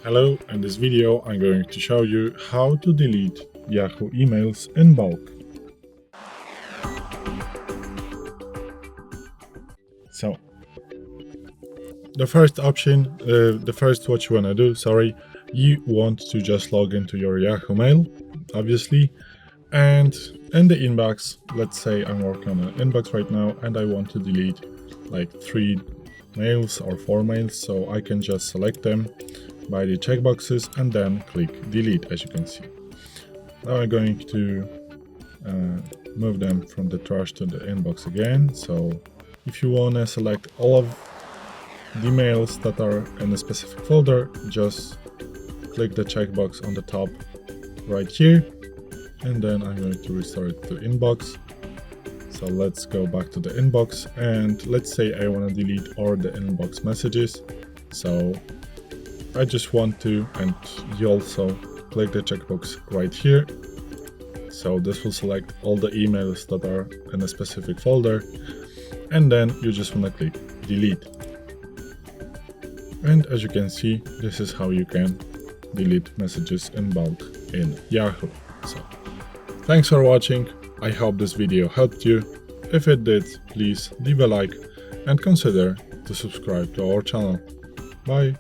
Hello, in this video I'm going to show you how to delete Yahoo emails in bulk. So, the first option, what you want to do, you want to just log into your Yahoo Mail, obviously, and in the inbox, let's say I'm working on an inbox right now and I want to delete like 3 mails or 4 mails, so I can just select them by the checkboxes and then click delete, as you can see. Now I'm going to move them from the trash to the inbox again. So if you want to select all of the mails that are in a specific folder, just click the checkbox on the top right here, and then I'm going to restore it to inbox. So let's go back to the inbox, and let's say I want to delete all the inbox messages. So I just want to, and you also click the checkbox right here. So this will select all the emails that are in a specific folder, and then you just want to click delete. And as you can see, this is how you can delete messages in bulk in Yahoo. So thanks for watching. I hope this video helped you. If it did, please leave a like and consider to subscribe to our channel. Bye.